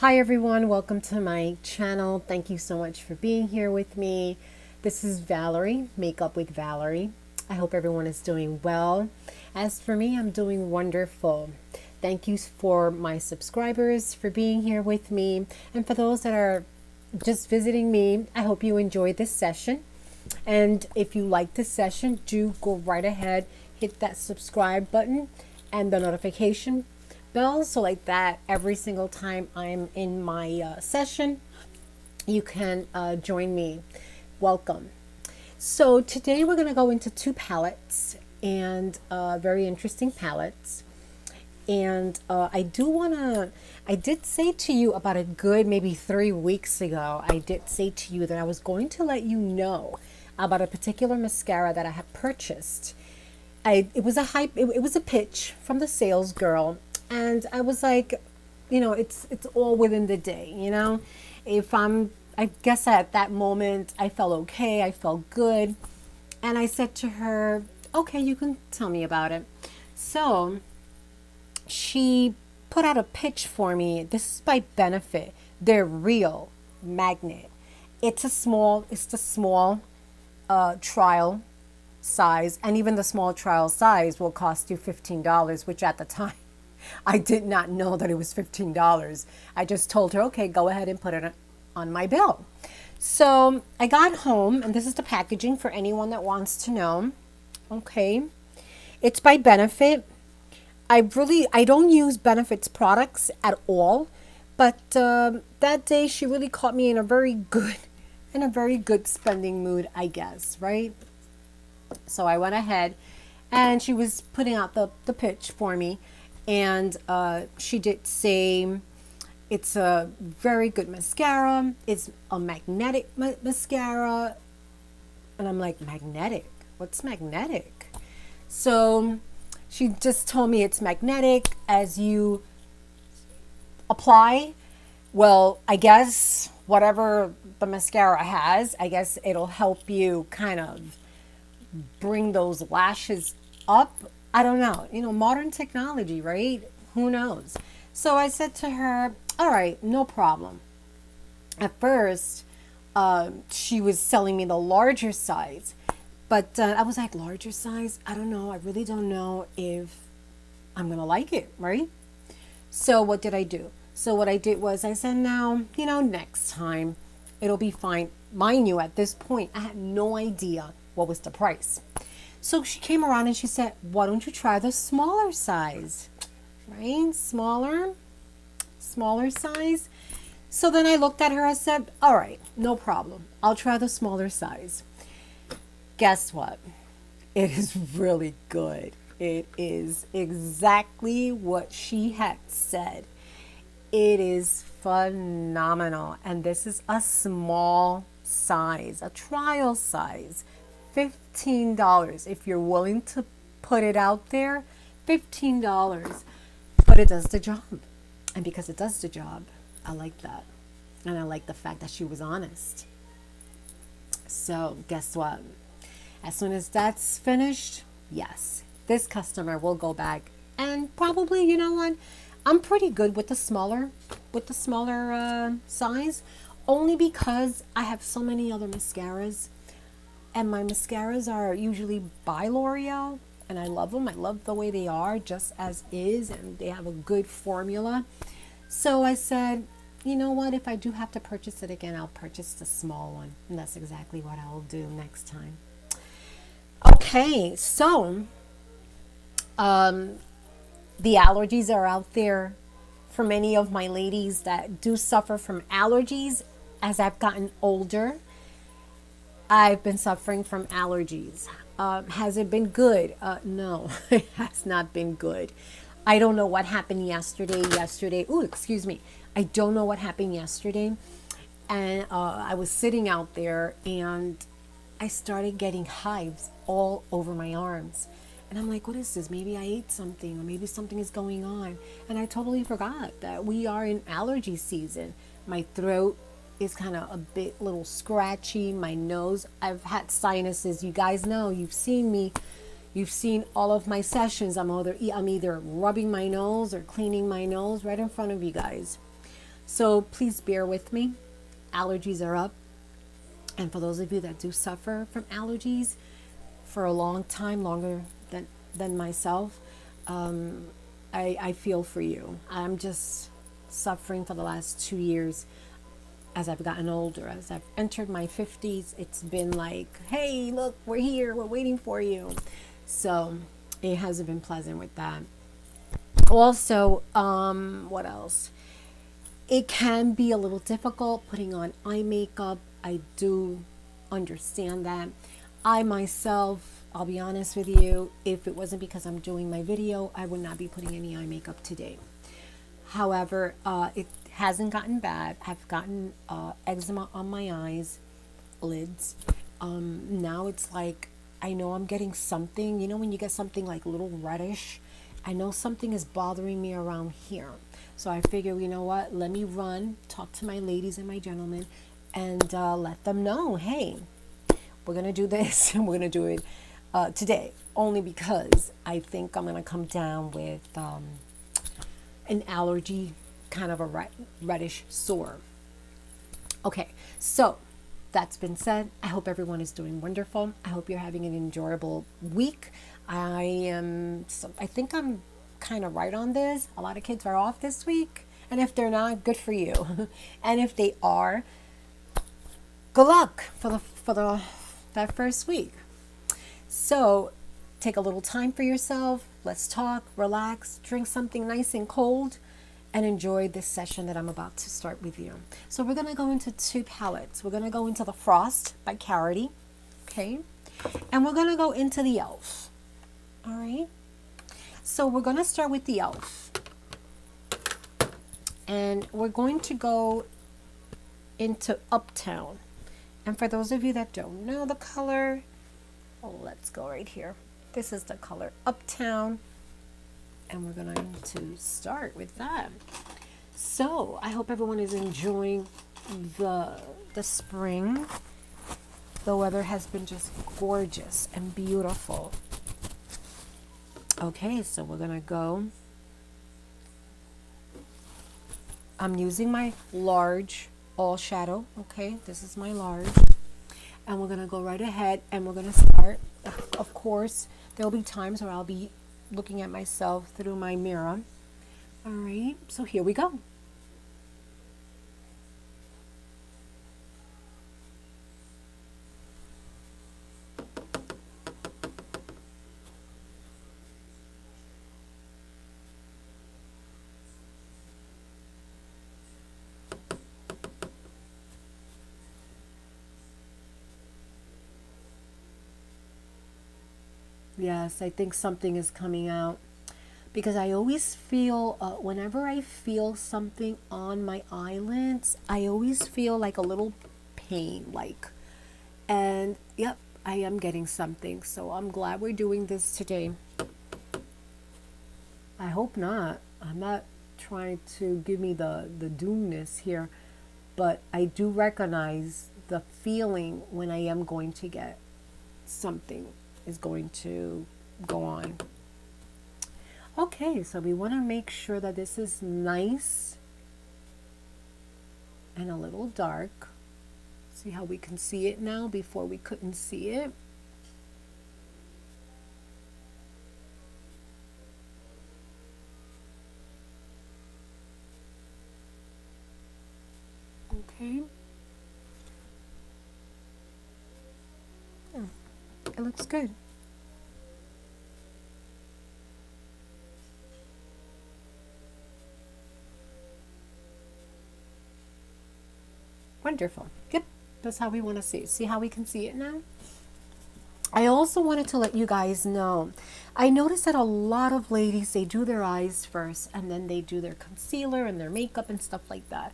Hi everyone, welcome to my channel. Thank you so much for being here with me. This is Valerie, Makeup with Valerie. I hope everyone is doing well. As for me, I'm doing wonderful. Thank you for my subscribers for being here with me. And for those that are just visiting me, I hope you enjoyed this session. And if you like this session, do go right ahead, hit that subscribe button and the notification bell, so like that every single time I'm in my session, you can join me. Welcome. So today we're going to go into two palettes, and very interesting palettes. And I did say to you about a good maybe 3 weeks ago, I did say to you that I was going to let you know about a particular mascara that I had purchased. It was a hype, it was a pitch from the sales girl, and I was like, it's all within the day, if I guess at that moment I felt okay, I felt good, and I said to her, okay, you can tell me about it. So she put out a pitch for me. This is by Benefit, their real magnet. It's the small trial size, and even the small trial size will cost you $15, which at the time I did not know that it was $15. I just told her, okay, go ahead and put it on my bill. So I got home, and this is the packaging for anyone that wants to know. Okay, it's by Benefit. I don't use Benefit's products at all, but that day she really caught me in a very good spending mood, I guess, right? So I went ahead, and she was putting out the pitch for me, and she did say it's a very good mascara. It's a magnetic mascara. And I'm like, magnetic? What's magnetic? So she just told me it's magnetic as you apply. Well, I guess whatever the mascara has, I guess it'll help you kind of bring those lashes up. I don't know, modern technology, right? Who knows? So I said to her, all right, no problem. At first, she was selling me the larger size, but I was like, larger size? I don't know. I really don't know if I'm going to like it, right? So what did I do? So what I did was I said, now, next time it'll be fine. Mind you, at this point, I had no idea what was the price. So she came around and she said, why don't you try the smaller size? Right? Smaller size. So then I looked at her, I said, all right, no problem. I'll try the smaller size. Guess what? It is really good. It is exactly what she had said. It is phenomenal. And this is a small size, a trial size. $15 if you're willing to put it out there. $15, but it does the job. And because it does the job, I like that. And I like the fact that she was honest. So guess what? As soon as that's finished, yes, this customer will go back, and probably, you know what, I'm pretty good with the smaller size, only because I have so many other mascaras. And my mascaras are usually by L'Oreal, and I love them. I love the way they are, just as is, and they have a good formula. So I said, you know what? If I do have to purchase it again, I'll purchase the small one. And that's exactly what I'll do next time. Okay, so the allergies are out there for many of my ladies that do suffer from allergies. As I've gotten older, I've been suffering from allergies. Has it been good? No, it has not been good. I don't know what happened yesterday. Oh, excuse me. I don't know what happened yesterday. And I was sitting out there, and I started getting hives all over my arms. And I'm like, what is this? Maybe I ate something, or maybe something is going on. And I totally forgot that we are in allergy season. My throat is kind of a bit little scratchy. My nose, I've had sinuses. You guys know, you've seen me. You've seen all of my sessions. I'm either rubbing my nose or cleaning my nose right in front of you guys. So please bear with me. Allergies are up. And for those of you that do suffer from allergies for a long time, longer than myself, I feel for you. I'm just suffering for the last 2 years as I've gotten older. As I've entered my 50s, it's been like, hey, look, we're here, we're waiting for you. So it hasn't been pleasant with that. Also, what else? It can be a little difficult putting on eye makeup. I do understand that. I myself, I'll be honest with you, if it wasn't because I'm doing my video, I would not be putting any eye makeup today. However, it hasn't gotten bad. I've gotten eczema on my eyes, lids. Now it's like, I know I'm getting something. You know when you get something like a little reddish? I know something is bothering me around here. So I figure, you know what? Let me run, talk to my ladies and my gentlemen, and let them know, hey, we're going to do this and we're going to do it today. Only because I think I'm going to come down with an allergy, kind of a reddish sore. Okay, so that's been said. I hope everyone is doing wonderful. I hope you're having an enjoyable week. I think I'm kind of right on this. A lot of kids are off this week. And if they're not, good for you. And if they are, good luck for that first week. So take a little time for yourself. Let's talk, relax, drink something nice and cold, and enjoy this session that I'm about to start with you. So we're going to go into two palettes. We're going to go into the Frost by Carity, okay? And we're going to go into the Elf, all right? So we're going to start with the Elf. And we're going to go into Uptown. And for those of you that don't know the color, let's go right here. This is the color Uptown. And we're going to start with that. So I hope everyone is enjoying the spring. The weather has been just gorgeous and beautiful. Okay, so we're going to go. I'm using my large all shadow. Okay, this is my large. And we're going to go right ahead and we're going to start. Of course, there'll be times where I'll be looking at myself through my mirror. All right, so here we go. Yes, I think something is coming out because I always feel, whenever I feel something on my eyelids, I always feel like a little pain, and yep, I am getting something. So I'm glad we're doing this today. I hope not. I'm not trying to give me the doomness here, but I do recognize the feeling when I am going to get something is going to go on. Okay, so we want to make sure that this is nice and a little dark. See how we can see it now before we couldn't see it. Okay. It looks good. Wonderful. Yep, that's how we want to see it. See how we can see it now? I also wanted to let you guys know, I noticed that a lot of ladies, they do their eyes first and then they do their concealer and their makeup and stuff like that.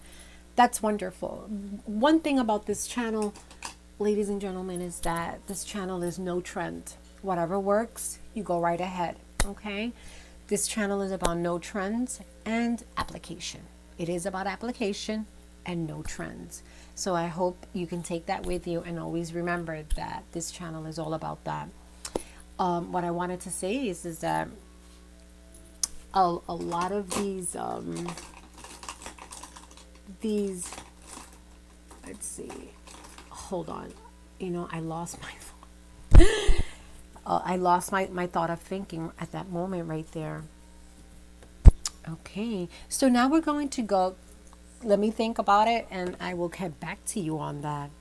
That's wonderful. One thing about this channel, ladies and gentlemen, is that this channel is no trend. Whatever works, you go right ahead, okay? This channel is about no trends and application. It is about application and no trends. So I hope you can take that with you and always remember that this channel is all about that. What I wanted to say is that a lot of these these, let's see, hold on. You know, I lost my I lost my thought of thinking at that moment right there. Okay, so now we're going to go, let me think about it and I will get back to you on that.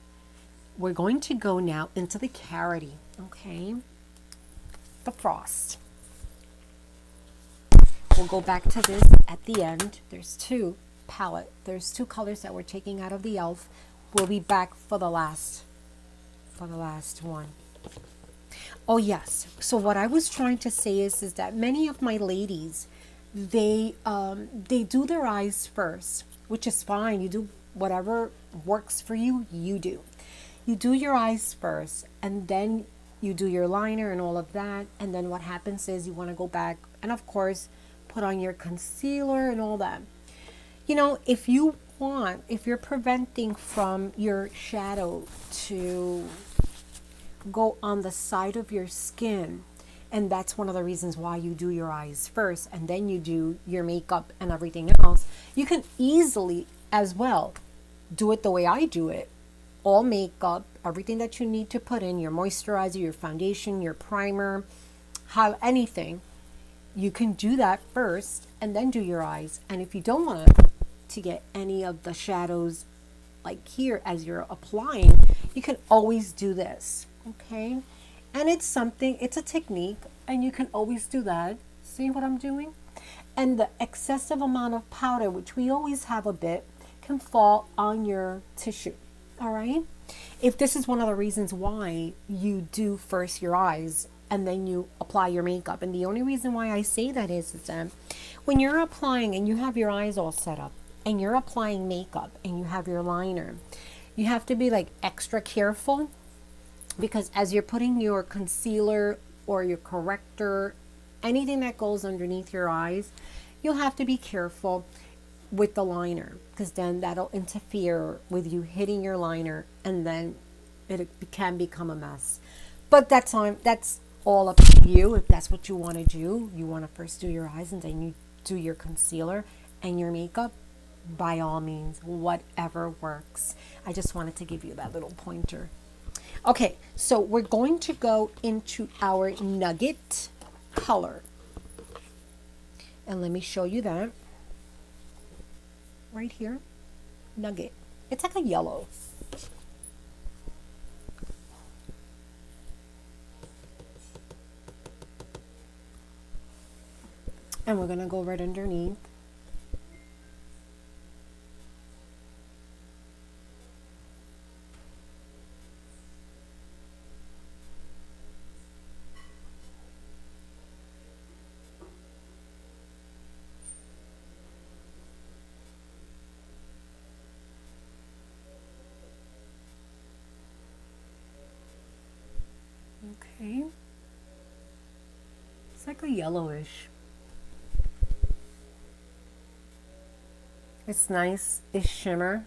We're going to go now into the carroty, okay? The frost. We'll go back to this at the end. There's two colors that we're taking out of the elf. We'll be back for the last one. Oh yes. So what I was trying to say is that many of my ladies, they do their eyes first, which is fine. You do whatever works for you, you do. You do your eyes first, and then you do your liner and all of that. And then what happens is you want to go back and of course put on your concealer and all that. You know, if you're preventing from your shadow to go on the side of your skin, and that's one of the reasons why you do your eyes first and then you do your makeup and everything else, you can easily as well do it the way I do it. All makeup, everything that you need to put in, your moisturizer, your foundation, your primer, anything, you can do that first and then do your eyes. And if you don't want to get any of the shadows like here as you're applying, you can always do this, okay? And it's a technique, and you can always do that. See what I'm doing? And the excessive amount of powder, which we always have a bit, can fall on your tissue, all right? If this is one of the reasons why you do first your eyes and then you apply your makeup. And the only reason why I say that is that when you're applying and you have your eyes all set up and you're applying makeup and you have your liner, you have to be like extra careful, because as you're putting your concealer or your corrector, anything that goes underneath your eyes, you'll have to be careful with the liner, because then that'll interfere with you hitting your liner and then it can become a mess. But that's all up to you. If that's what you want to do, you want to first do your eyes and then you do your concealer and your makeup, by all means, whatever works. I just wanted to give you that little pointer. Okay, so we're going to go into our nugget color. And let me show you that. Right here, nugget. It's like a yellow. And we're going to go right underneath. Okay. It's like a yellowish. It's nice. It's shimmer.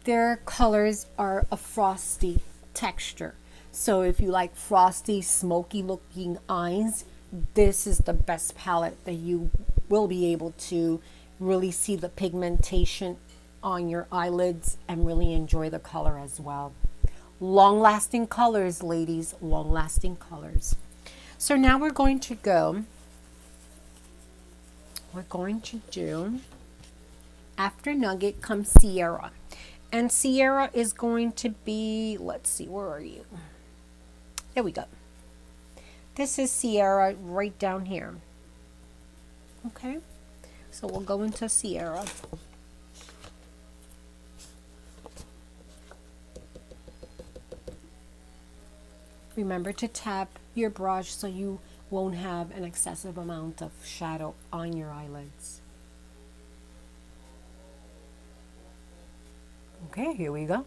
Their colors are a frosty texture. So if you like frosty, smoky looking eyes, this is the best palette that you will be able to really see the pigmentation on your eyelids and really enjoy the color as well. Long-lasting colors, ladies, long-lasting colors. So now we're going to do, after Nugget comes Sierra. And Sierra is going to be, let's see, where are you? There we go. This is Sierra right down here. Okay, so we'll go into Sierra. Remember to tap your brush so you won't have an excessive amount of shadow on your eyelids. Okay, here we go.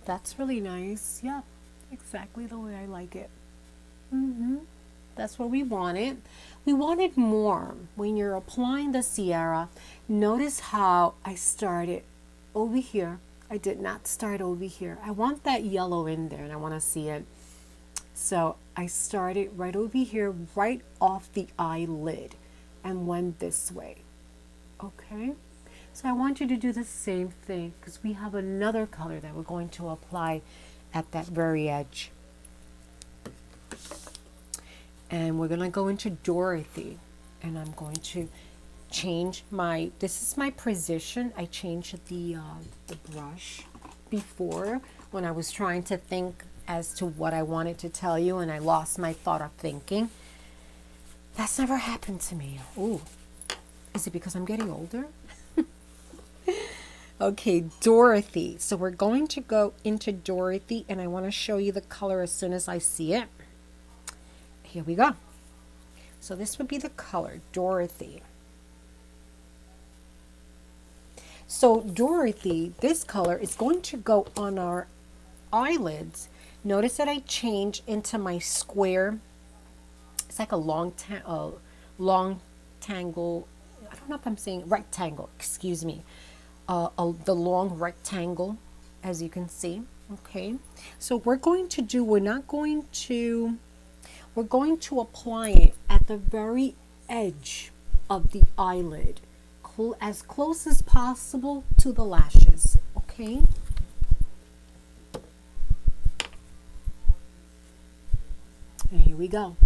That's really nice. Yeah, exactly the way I like it. That's what we wanted. We wanted more. When you're applying the Sierra, notice how I started over here. I did not start over here. I want that yellow in there and I want to see it. So I started right over here, right off the eyelid, and went this way. Okay? So I want you to do the same thing because we have another color that we're going to apply at that very edge. And we're going to go into Dorothy, and I'm going to change my, this is my position. I changed the brush before when I was trying to think as to what I wanted to tell you, and I lost my thought of thinking. That's never happened to me. Ooh, is it because I'm getting older? Okay, Dorothy. So we're going to go into Dorothy, and I want to show you the color as soon as I see it. Here we go. So this would be the color, Dorothy. So Dorothy, this color is going to go on our eyelids. Notice that I change into my square. It's like a long tangle. I don't know if I'm saying rectangle, excuse me. The long rectangle, as you can see. Okay, so we're going to apply it at the very edge of the eyelid, as close as possible to the lashes. Okay, and here we go.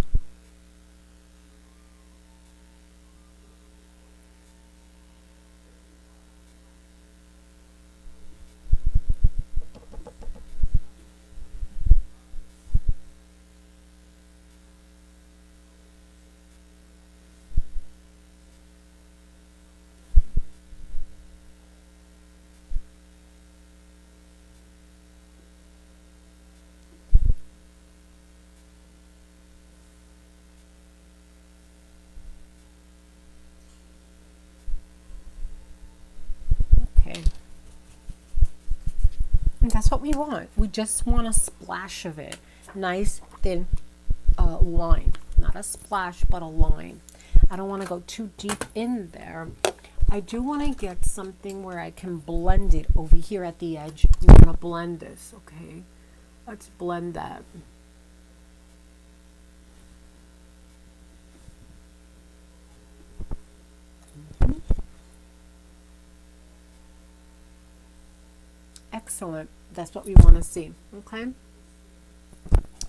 Okay. And that's what we want. We just want a splash of it. Nice, thin line. Not a splash, but a line. I don't want to go too deep in there. I do want to get something where I can blend it over here at the edge. I'm going to blend this, okay? Let's blend that. Excellent. That's what we want to see. Okay.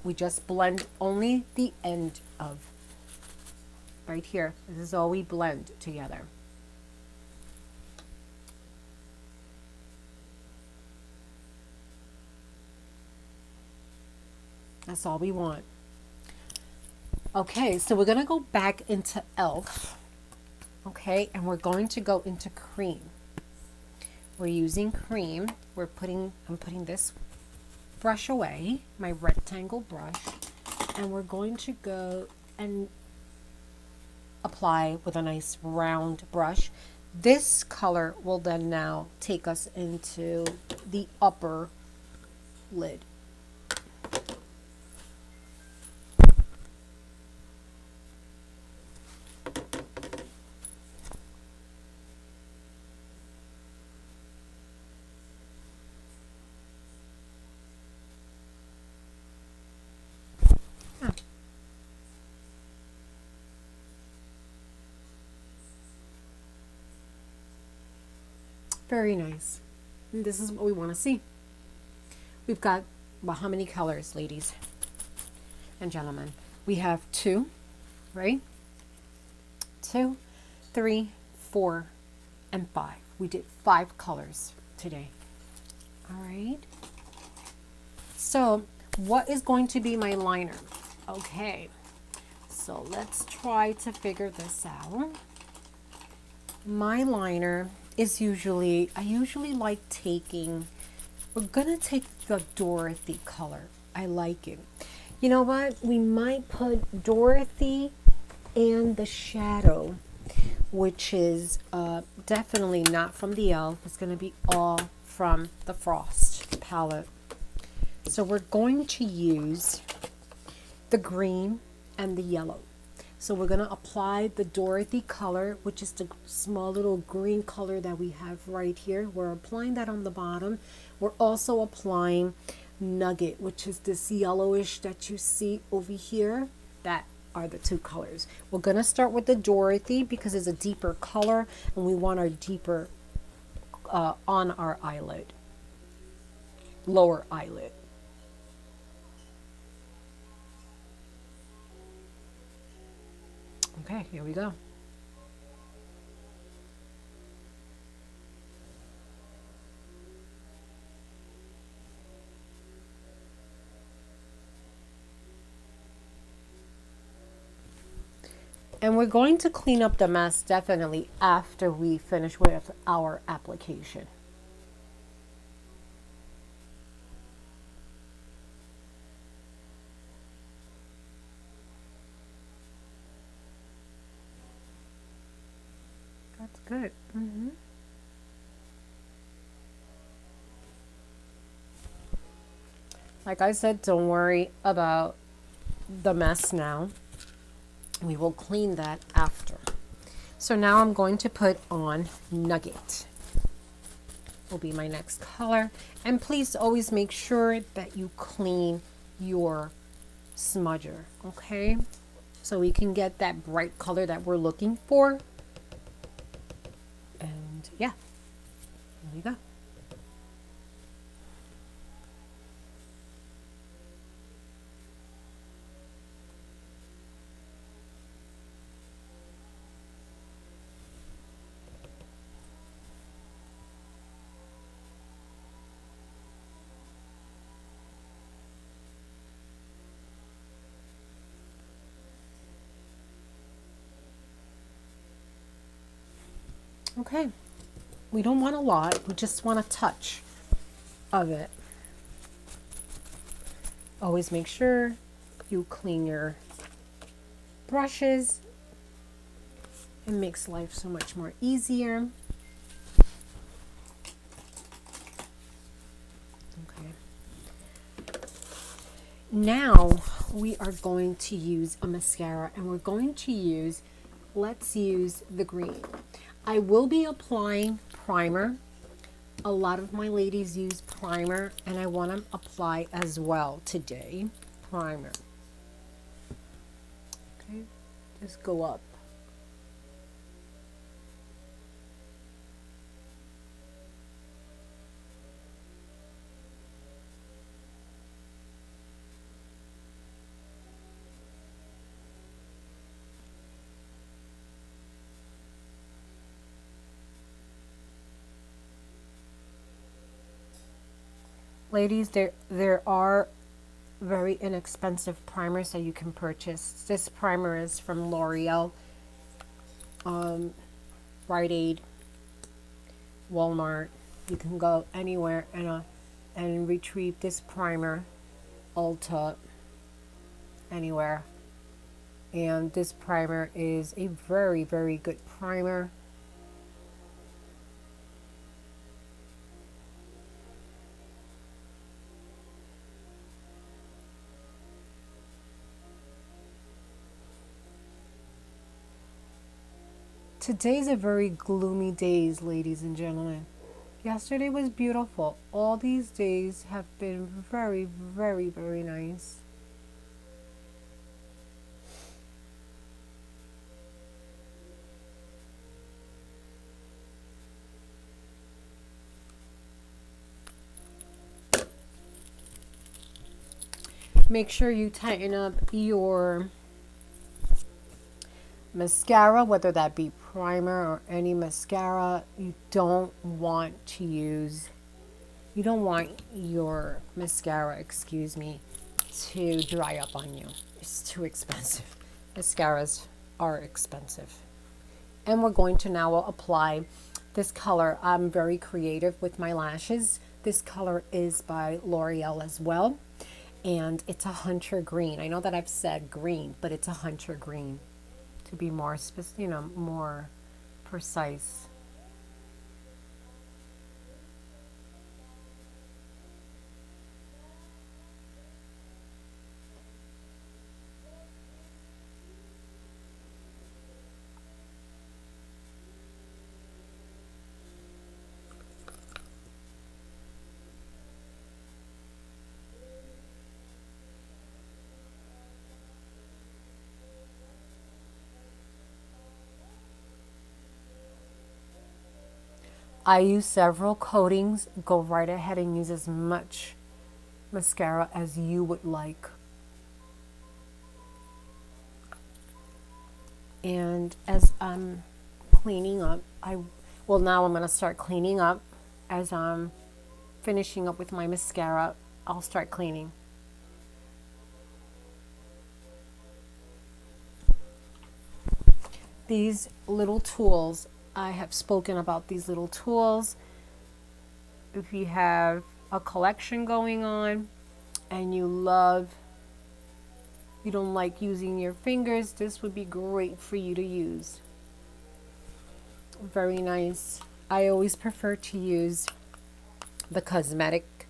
We just blend only the end of right here. This is all we blend together. That's all we want. Okay, so we're going to go back into Elf. Okay, and we're going to go into cream. We're using cream. I'm putting this brush away, my rectangle brush, and we're going to go and apply with a nice round brush. This color will then now take us into the upper lid. Very nice. And this is what we want to see. We've got, well, how many colors, ladies and gentlemen? We have 2, right? 2, 3, 4, and 5. We did 5 colors today. All right. So what is going to be my liner? Okay. So let's try to figure this out. My liner is I usually like taking, we're gonna take the Dorothy color. I like it. You know what? We might put Dorothy and the shadow, which is definitely not from the Elf. It's gonna be all from the Frost palette. So we're going to use the green and the yellow. So we're going to apply the Dorothy color, which is the small little green color that we have right here. We're applying that on the bottom. We're also applying Nugget, which is this yellowish that you see over here. That are the two colors. We're going to start with the Dorothy because it's a deeper color and we want our deeper on our eyelid, lower eyelid. Okay, here we go. And we're going to clean up the mess definitely after we finish with our application. That's good. Like I said, don't worry about the mess now. We will clean that after. So now I'm going to put on Nugget. Will be my next color. And please always make sure that you clean your smudger, okay? So we can get that bright color that we're looking for. And yeah, there you go. Okay, we don't want a lot, we just want a touch of it. Always make sure you clean your brushes. It makes life so much more easier. Okay. Now we are going to use a mascara and we're going to use, let's use the green. I will be applying primer. A lot of my ladies use primer and I want to apply as well today. Primer. Okay, just go up. Ladies, there are very inexpensive primers that you can purchase. This primer is from L'Oreal, Rite Aid, Walmart. You can go anywhere and retrieve this primer, Ulta, anywhere. And this primer is a very, very good primer. Today's a very gloomy day, ladies and gentlemen. Yesterday was beautiful. All these days have been very, very, very nice. Make sure you tighten up your mascara, whether that be primer or any mascara. You don't want your mascara, excuse me, to dry up on you. It's too expensive. Mascaras are expensive. And we're going to now apply this color. I'm very creative with my lashes. This color is by L'Oreal as well. And it's a hunter green. I know that I've said green, but it's a hunter green, to be more more precise. I use several coatings. Go right ahead and use as much mascara as you would like. And as I'm cleaning up, now I'm going to start cleaning up. As I'm finishing up with my mascara, I'll start cleaning. These little tools, I have spoken about these little tools. If you have a collection going on and you don't like using your fingers, this would be great for you to use. Very nice. I always prefer to use the cosmetic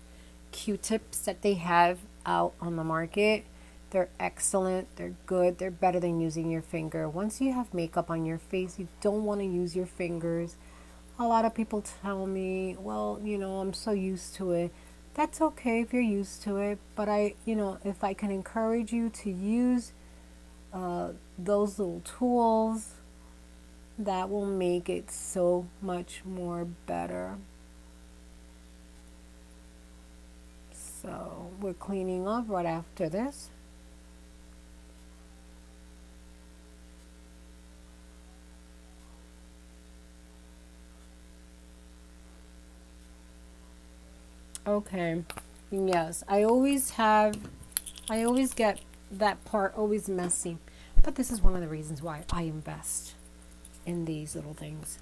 Q-tips that they have out on the market. They're excellent, they're good, they're better than using your finger. Once you have makeup on your face, you don't want to use your fingers. A lot of people tell me, well, I'm so used to it. That's okay if you're used to it, but if I can encourage you to use those little tools, that will make it so much more better. So we're cleaning up right after this. Okay, yes, I always get that part always messy, but this is one of the reasons why I invest in these little things.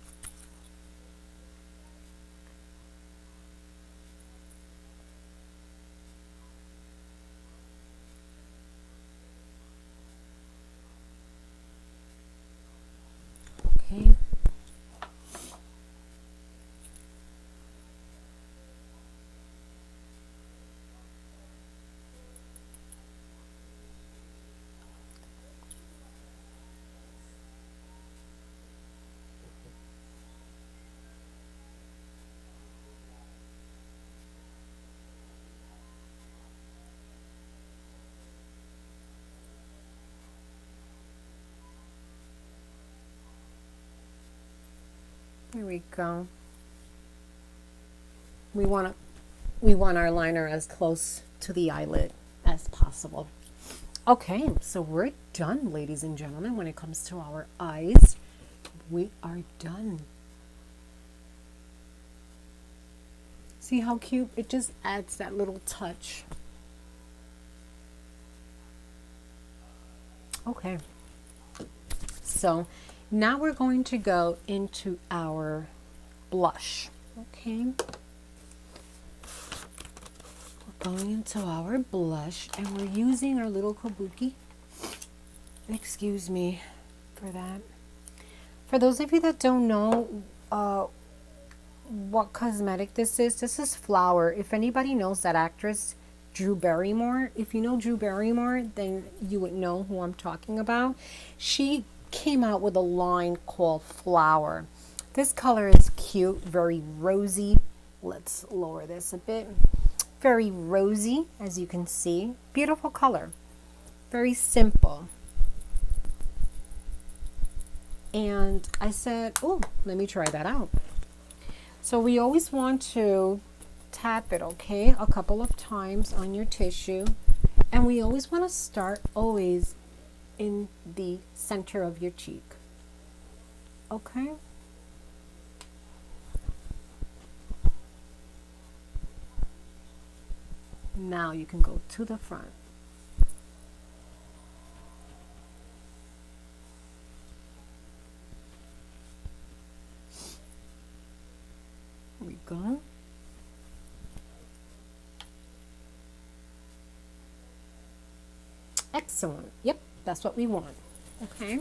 Okay. Here we go. We want our liner as close to the eyelid as possible. Okay, so we're done, ladies and gentlemen. When it comes to our eyes, we are done. See how cute? It just adds that little touch. Okay, so now we're going to go into our blush. Okay, we're going into our blush and we're using our little kabuki. Excuse me for that. For those of you that don't know what cosmetic this is Flower. If anybody knows that actress Drew Barrymore, if you know Drew Barrymore, then you would know who I'm talking about. She came out with a line called Flower. This color is cute, very rosy. Let's lower this a bit. Very rosy, as you can see. Beautiful color. Very simple. And I said, oh, let me try that out. So we always want to tap it, okay, a couple of times on your tissue. And we always want to start always in the center of your cheek. Okay? Now you can go to the front. Here we go. Excellent. Yep, that's what we want. Okay.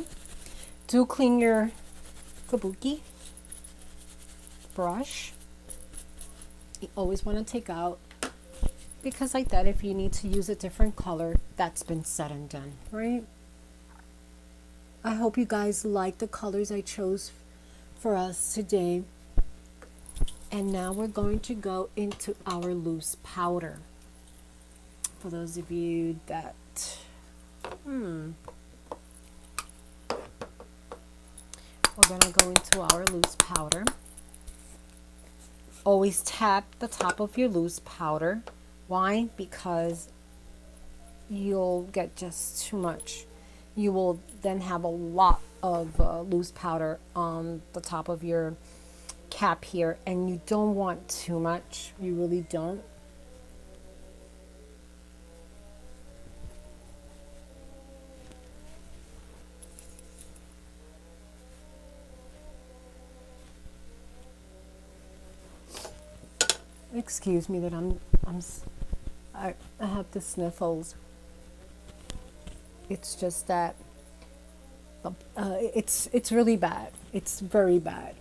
Do clean your kabuki brush. You always want to take out, because like that, if you need to use a different color, that's been said and done, right? I hope you guys like the colors I chose for us today. And now we're going to go into our loose powder. For those of you that, we're going to go into our loose powder. Always tap the top of your loose powder. Why? Because you'll get just too much. You will then have a lot of loose powder on the top of your cap here, and you don't want too much. You really don't. Excuse me that I have the sniffles. It's just that it's really bad. It's very bad.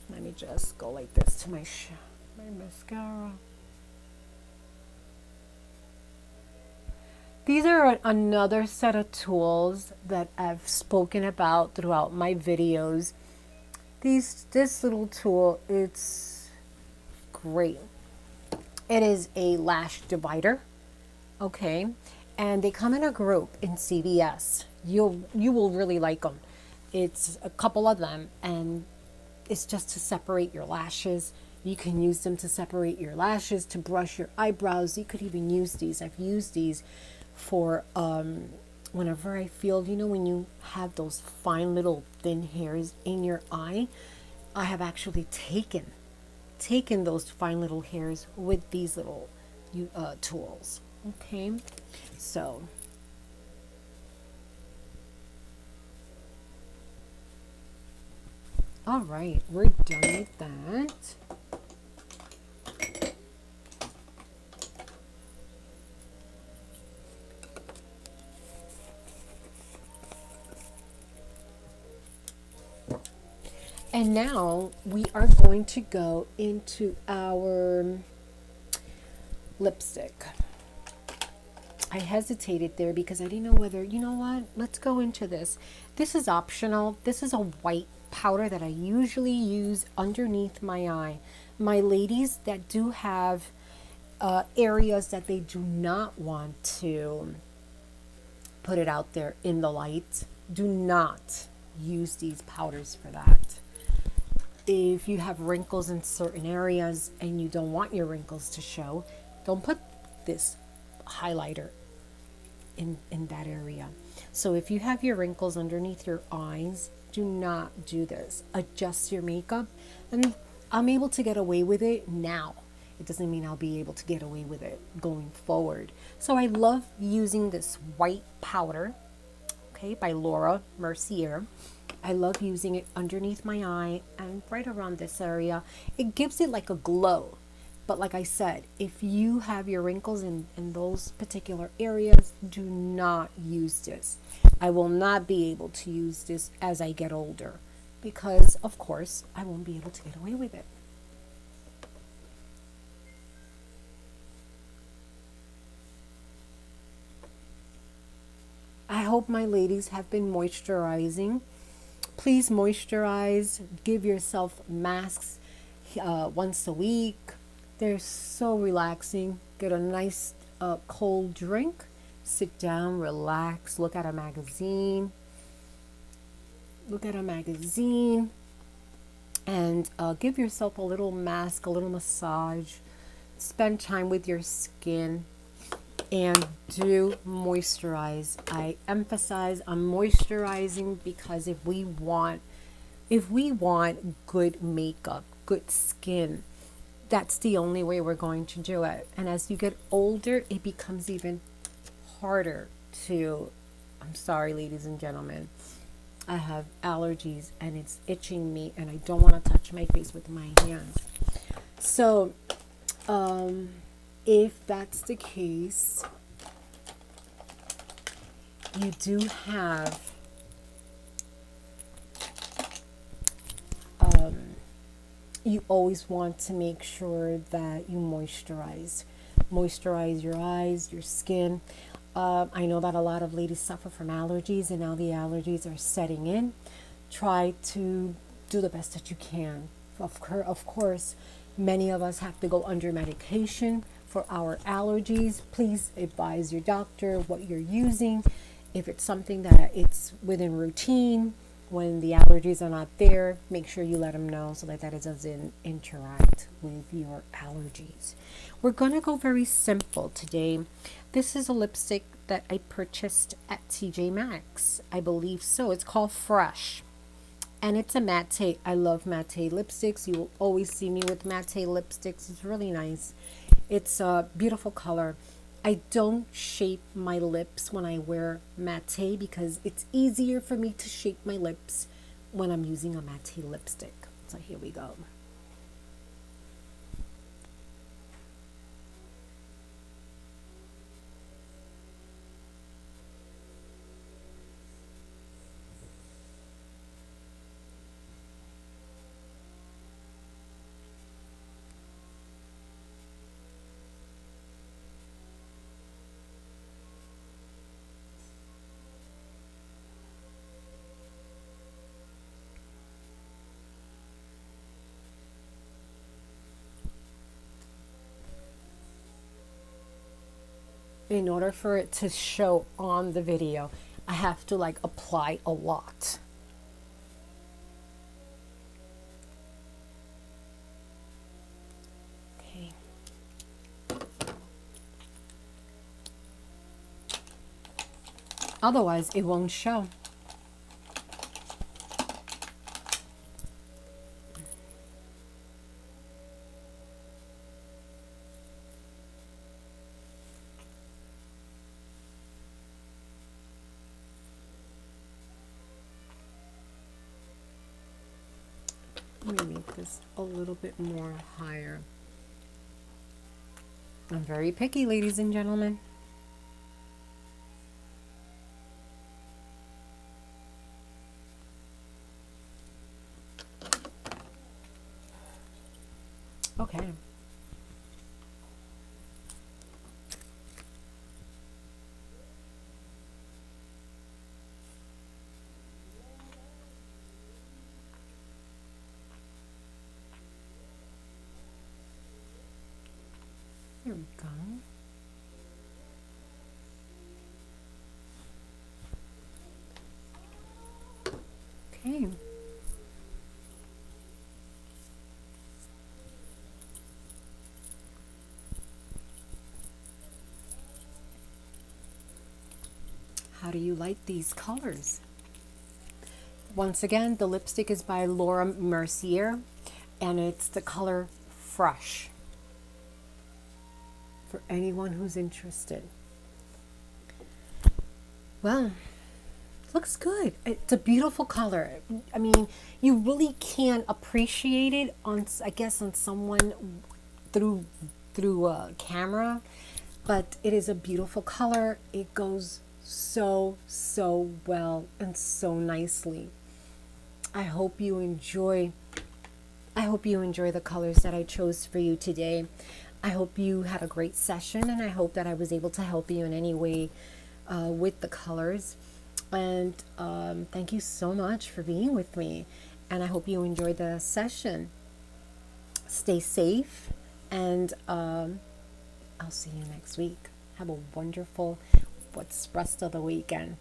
Let me just go like this to my mascara. These are another set of tools that I've spoken about throughout my videos. This little tool, it's great. It is a lash divider, okay? And they come in a group in CVS. You will really like them. It's a couple of them, and it's just to separate your lashes. You can use them to separate your lashes, to brush your eyebrows. You could even use these. I've used these for whenever I feel, you know, when you have those fine little thin hairs in your eye, I have actually taken those fine little hairs with these little tools. Okay, so all right, we're done with that. And now we are going to go into our lipstick. I hesitated there because I didn't know whether, you know what, let's go into this. This is optional. This is a white powder that I usually use underneath my eye. My ladies that do have areas that they do not want to put it out there in the light, do not use these powders for that. If you have wrinkles in certain areas and you don't want your wrinkles to show, don't put this highlighter in that area. So if you have your wrinkles underneath your eyes, do not do this. Adjust your makeup, and I'm able to get away with it now. It doesn't mean I'll be able to get away with it going forward. So I love using this white powder, okay, by Laura Mercier. I love using it underneath my eye and right around this area. It gives it like a glow. But like I said, if you have your wrinkles in those particular areas, do not use this. I will not be able to use this as I get older because, of course, I won't be able to get away with it. I hope my ladies have been moisturizing. Please moisturize. Give yourself masks once a week. They're so relaxing. Get a nice cold drink. Sit down, relax, look at a magazine. Look at a magazine and give yourself a little mask, a little massage. Spend time with your skin. And do moisturize. I emphasize on moisturizing because if we want good makeup, good skin, that's the only way we're going to do it. And as you get older, it becomes even harder to, I'm sorry, ladies and gentlemen, I have allergies and it's itching me and I don't want to touch my face with my hands. So, if that's the case, you do have you always want to make sure that you moisturize your eyes, your skin. I know that a lot of ladies suffer from allergies and now the allergies are setting in. Try to do the best that you can. Of course, Many of us have to go under medication for our allergies. Please advise your doctor what you're using. If it's something that it's within routine, when the allergies are not there, make sure you let them know so that it doesn't interact with your allergies. We're going to go very simple today. This is a lipstick that I purchased at TJ Maxx. I believe so. It's called Fresh. And it's a matte. I love matte lipsticks. You will always see me with matte lipsticks. It's really nice. It's a beautiful color. I don't shape my lips when I wear matte because it's easier for me to shape my lips when I'm using a matte lipstick. So here we go. In order for it to show on the video, I have to like apply a lot. Okay. Otherwise, it won't show. Let me make this a little bit more higher. I'm very picky, ladies and gentlemen. Okay. Here we go. Okay. How do you like these colors? Once again, the lipstick is by Laura Mercier, and it's the color Fresh. For anyone who's interested. Well, looks good. It's a beautiful color. I mean, you really can't appreciate it on, I guess, on someone through a camera, but it is a beautiful color. It goes so well and so nicely. I hope you enjoy the colors that I chose for you today. I hope you had a great session, and I hope that I was able to help you in any way with the colors. And thank you so much for being with me, and I hope you enjoyed the session. Stay safe, and I'll see you next week. Have a wonderful rest of the weekend.